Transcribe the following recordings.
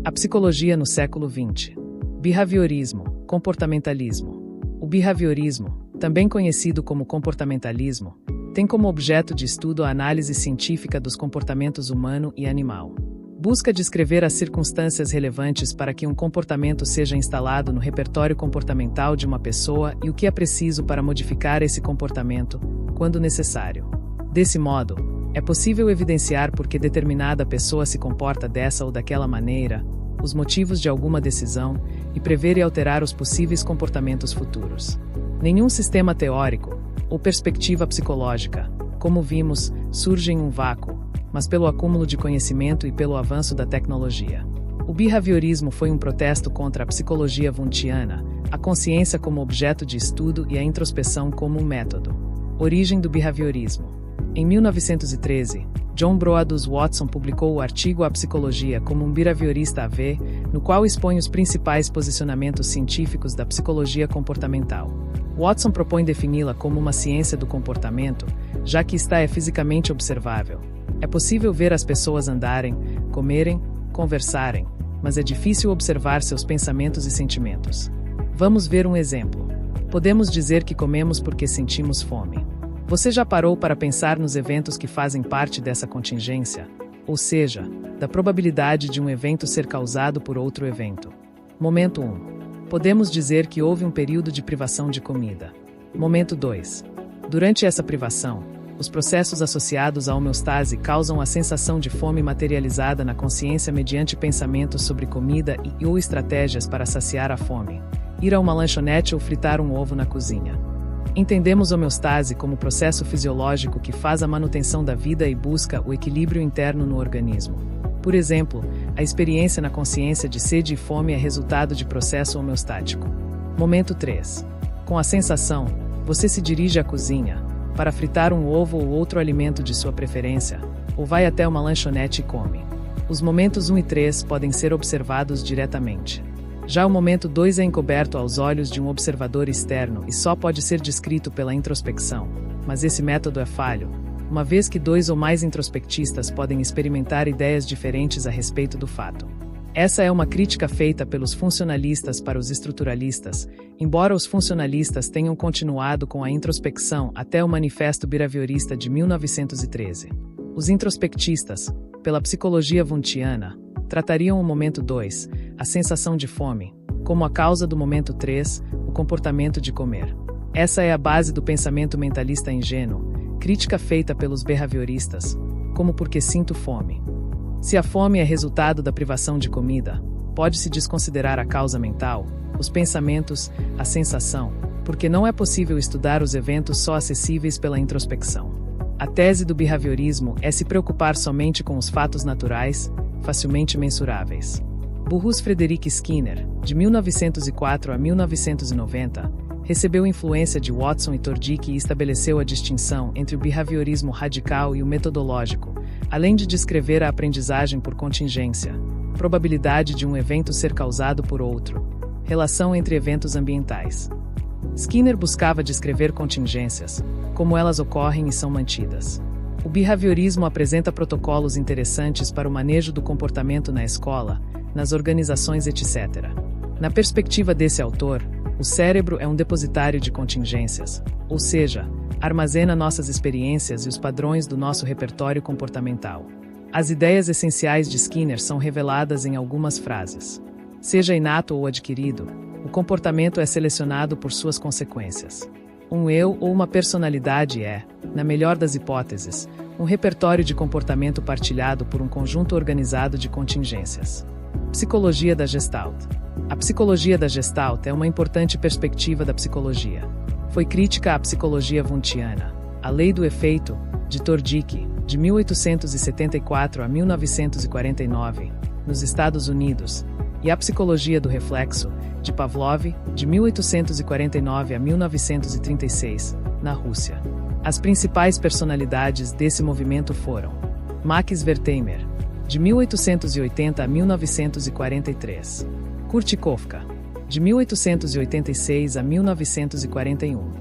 A psicologia no século XX. Behaviorismo, comportamentalismo. O behaviorismo, também conhecido como comportamentalismo, tem como objeto de estudo a análise científica dos comportamentos humano e animal. Busca descrever as circunstâncias relevantes para que um comportamento seja instalado no repertório comportamental de uma pessoa e o que é preciso para modificar esse comportamento, quando necessário. Desse modo, é possível evidenciar por que determinada pessoa se comporta dessa ou daquela maneira, os motivos de alguma decisão, e prever e alterar os possíveis comportamentos futuros. Nenhum sistema teórico, ou perspectiva psicológica, como vimos, surge em um vácuo, mas pelo acúmulo de conhecimento e pelo avanço da tecnologia. O behaviorismo foi um protesto contra a psicologia wundtiana, a consciência como objeto de estudo e a introspeção como um método. Origem do behaviorismo. Em 1913, John Broadus Watson publicou o artigo A Psicologia como um behaviorista AV, no qual expõe os principais posicionamentos científicos da psicologia comportamental. Watson propõe defini-la como uma ciência do comportamento, já que esta é fisicamente observável. É possível ver as pessoas andarem, comerem, conversarem, mas é difícil observar seus pensamentos e sentimentos. Vamos ver um exemplo. Podemos dizer que comemos porque sentimos fome. Você já parou para pensar nos eventos que fazem parte dessa contingência? Ou seja, da probabilidade de um evento ser causado por outro evento. Momento 1. Podemos dizer que houve um período de privação de comida. Momento 2. Durante essa privação, os processos associados à homeostase causam a sensação de fome materializada na consciência mediante pensamentos sobre comida ou estratégias para saciar a fome. Ir a uma lanchonete ou fritar um ovo na cozinha. Entendemos homeostase como processo fisiológico que faz a manutenção da vida e busca o equilíbrio interno no organismo. Por exemplo, a experiência na consciência de sede e fome é resultado de processo homeostático. Momento 3. Com a sensação, você se dirige à cozinha, para fritar um ovo ou outro alimento de sua preferência, ou vai até uma lanchonete e come. Os momentos 1 e 3 podem ser observados diretamente. Já o momento 2 é encoberto aos olhos de um observador externo e só pode ser descrito pela introspecção, mas esse método é falho, uma vez que 2 ou mais introspectistas podem experimentar ideias diferentes a respeito do fato. Essa é uma crítica feita pelos funcionalistas para os estruturalistas, embora os funcionalistas tenham continuado com a introspecção até o Manifesto Behaviorista de 1913. Os introspectistas, pela psicologia wundtiana, tratariam o momento 2, a sensação de fome, como a causa do momento 3, o comportamento de comer. Essa é a base do pensamento mentalista ingênuo, crítica feita pelos behavioristas, como porque sinto fome. Se a fome é resultado da privação de comida, pode-se desconsiderar a causa mental, os pensamentos, a sensação, porque não é possível estudar os eventos só acessíveis pela introspecção. A tese do behaviorismo é se preocupar somente com os fatos naturais, facilmente mensuráveis. Burrus Frederic Skinner, de 1904 a 1990, recebeu influência de Watson e Tordick e estabeleceu a distinção entre o behaviorismo radical e o metodológico, além de descrever a aprendizagem por contingência, probabilidade de um evento ser causado por outro, relação entre eventos ambientais. Skinner buscava descrever contingências, como elas ocorrem e são mantidas. O behaviorismo apresenta protocolos interessantes para o manejo do comportamento na escola, nas organizações, etc. Na perspectiva desse autor, o cérebro é um depositário de contingências, ou seja, armazena nossas experiências e os padrões do nosso repertório comportamental. As ideias essenciais de Skinner são reveladas em algumas frases. Seja inato ou adquirido, o comportamento é selecionado por suas consequências. Um eu ou uma personalidade é, na melhor das hipóteses, um repertório de comportamento partilhado por um conjunto organizado de contingências. Psicologia da Gestalt. A psicologia da Gestalt é uma importante perspectiva da psicologia. Foi crítica à psicologia wundtiana, a lei do efeito, de Tordick, de 1874 a 1949, nos Estados Unidos, e à psicologia do reflexo, de Pavlov, de 1849 a 1936, na Rússia. As principais personalidades desse movimento foram Max Wertheimer, de 1880 a 1943, Kurt Kofka, de 1886 a 1941,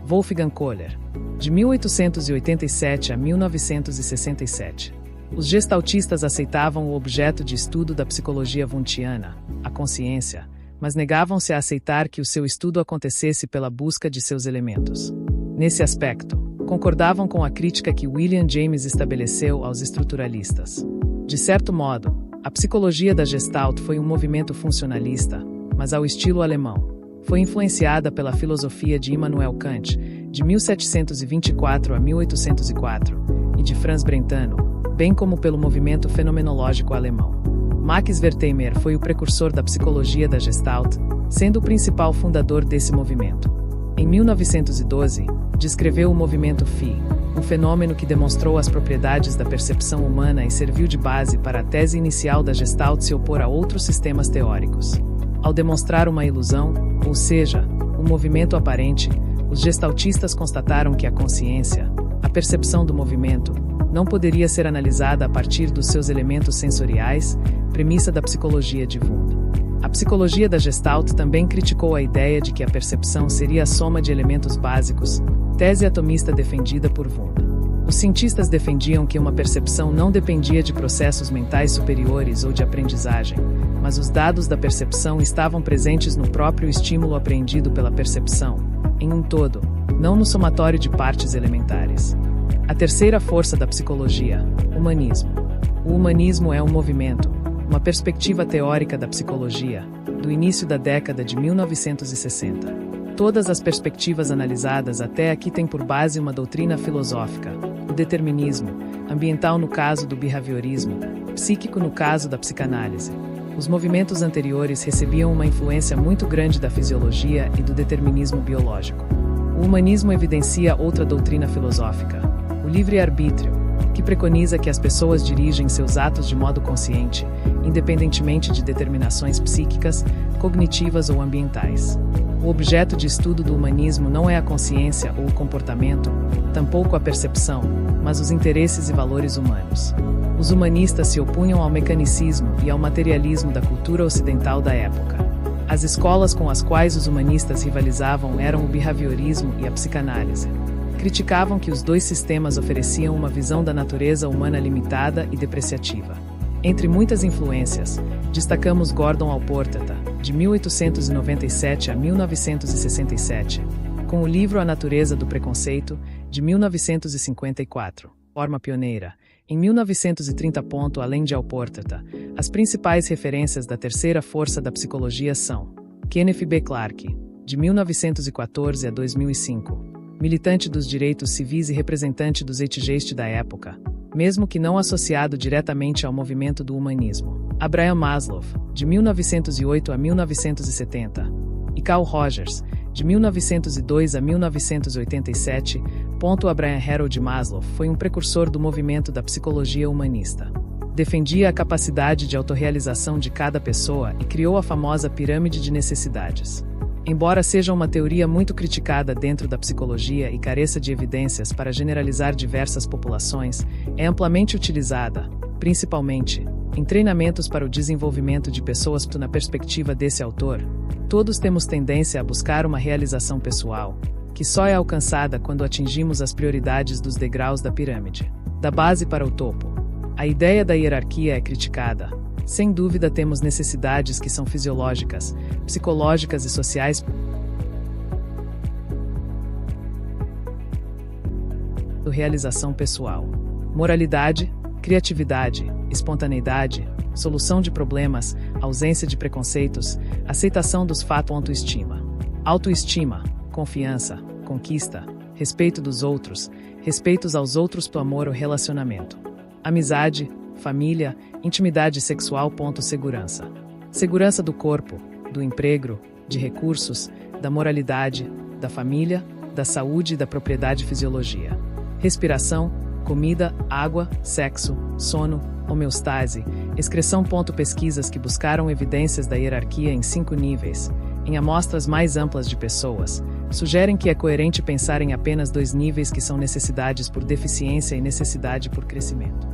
Wolfgang Kohler, de 1887 a 1967, Os gestaltistas aceitavam o objeto de estudo da psicologia wundtiana, a consciência, mas negavam-se a aceitar que o seu estudo acontecesse pela busca de seus elementos. Nesse aspecto, concordavam com a crítica que William James estabeleceu aos estruturalistas. De certo modo, a psicologia da Gestalt foi um movimento funcionalista, mas ao estilo alemão. Foi influenciada pela filosofia de Immanuel Kant, de 1724 a 1804, e de Franz Brentano, bem como pelo movimento fenomenológico alemão. Max Wertheimer foi o precursor da psicologia da Gestalt, sendo o principal fundador desse movimento. Em 1912, descreveu o movimento phi, um fenômeno que demonstrou as propriedades da percepção humana e serviu de base para a tese inicial da Gestalt se opor a outros sistemas teóricos. Ao demonstrar uma ilusão, ou seja, um movimento aparente, os gestaltistas constataram que a consciência, a percepção do movimento, não poderia ser analisada a partir dos seus elementos sensoriais, premissa da psicologia de Wundt. A psicologia da Gestalt também criticou a ideia de que a percepção seria a soma de elementos básicos, tese atomista defendida por Wundt. Os cientistas defendiam que uma percepção não dependia de processos mentais superiores ou de aprendizagem, mas os dados da percepção estavam presentes no próprio estímulo apreendido pela percepção, em um todo, não no somatório de partes elementares. A terceira força da psicologia, humanismo. O humanismo é um movimento, uma perspectiva teórica da psicologia, do início da década de 1960. Todas as perspectivas analisadas até aqui têm por base uma doutrina filosófica, o determinismo, ambiental no caso do behaviorismo, psíquico no caso da psicanálise. Os movimentos anteriores recebiam uma influência muito grande da fisiologia e do determinismo biológico. O humanismo evidencia outra doutrina filosófica, o livre-arbítrio, que preconiza que as pessoas dirigem seus atos de modo consciente, independentemente de determinações psíquicas, cognitivas ou ambientais. O objeto de estudo do humanismo não é a consciência ou o comportamento, tampouco a percepção, mas os interesses e valores humanos. Os humanistas se opunham ao mecanicismo e ao materialismo da cultura ocidental da época. As escolas com as quais os humanistas rivalizavam eram o behaviorismo e a psicanálise. Criticavam que os dois sistemas ofereciam uma visão da natureza humana limitada e depreciativa. Entre muitas influências, destacamos Gordon Allport, de 1897 a 1967, com o livro A Natureza do Preconceito, de 1954, forma pioneira. Em 1930. Além de Allport, as principais referências da terceira força da psicologia são Kenneth B. Clarke, de 1914 a 2005, militante dos direitos civis e representante do Zeitgeist da época, mesmo que não associado diretamente ao movimento do humanismo. Abraham Maslow, de 1908 a 1970, e Carl Rogers, de 1902 a 1987. Abraham Harold Maslow foi um precursor do movimento da psicologia humanista. Defendia a capacidade de autorrealização de cada pessoa e criou a famosa pirâmide de necessidades. Embora seja uma teoria muito criticada dentro da psicologia e careça de evidências para generalizar diversas populações, é amplamente utilizada, principalmente, em treinamentos para o desenvolvimento de pessoas. Na perspectiva desse autor, todos temos tendência a buscar uma realização pessoal, que só é alcançada quando atingimos as prioridades dos degraus da pirâmide, da base para o topo. A ideia da hierarquia é criticada. Sem dúvida temos necessidades que são fisiológicas, psicológicas e sociais. Realização pessoal. Moralidade, criatividade, espontaneidade, solução de problemas, ausência de preconceitos, aceitação dos fatos, autoestima, confiança, conquista, respeito dos outros, respeitos aos outros, amor ou relacionamento, amizade, família, intimidade sexual. Segurança. Segurança do corpo, do emprego, de recursos, da moralidade, da família, da saúde e da propriedade. Fisiologia. Respiração, comida, água, sexo, sono, homeostase, excreção. Pesquisas que buscaram evidências da hierarquia em 5 níveis, em amostras mais amplas de pessoas, sugerem que é coerente pensar em apenas 2 níveis, que são necessidades por deficiência e necessidade por crescimento.